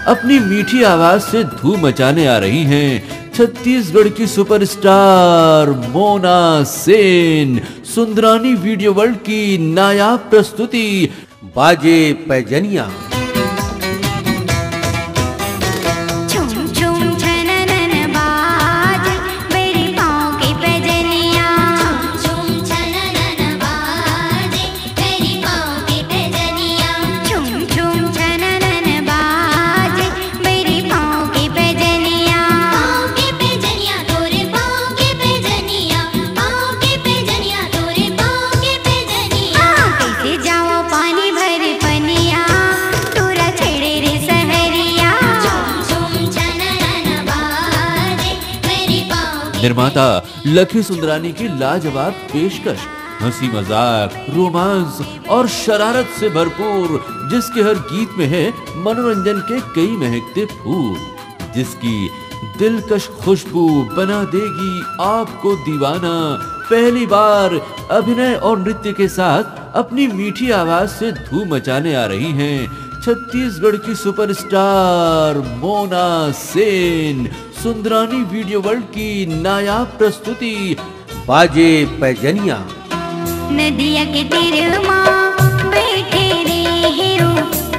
अपनी मीठी आवाज से धूम मचाने आ रही हैं छत्तीसगढ़ की superstar Mona Sen. Sundrani video world की नायाब प्रस्तुति बाजे पैजनिया। निर्माता लकी सुंदरानी की लाजवाब पेशकश, हंसी मजाक, रोमांस और शरारत से भरपूर, जिसके हर गीत में है मनोरंजन के कई महकते फूल, जिसकी दिलकश खुशबू बना देगी आपको दीवाना। पहली बार अभिनय और नृत्य के साथ अपनी मीठी आवाज से धूम मचाने आ रही हैं छत्तीसगढ़ की superstar Mona Sen. Sundrani video world की नायाब प्रस्तुति बाजे पैजनिया। नदिया के तीर माँ बैठे रे हेरो,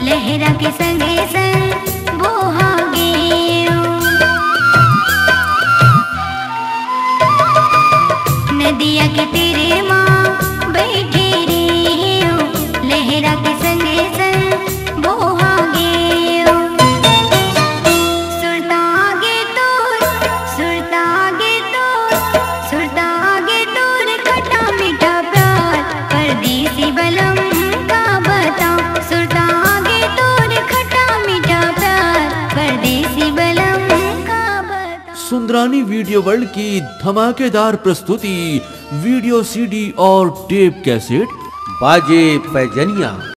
लहरा के संगे संग बोहा गेरो। नदिया के तीर माँ बैठे रे हेरो, लहरा के संगे संग बोहा गेरो। सुरता गे तोर, सुरता गे तोर, सुरता गे तोर खट्टा मीठा प्यार, परदेसी बलम का बताऊं। सुरता गे तोर खट्टा मीठा प्यार, परदेसी बलम का बताऊं। सुंदरानी वीडियो वर्ल्ड की धमाकेदार प्रस्तुति वीडियो, सीडी और टेप कैसेट बाजे पैजनिया।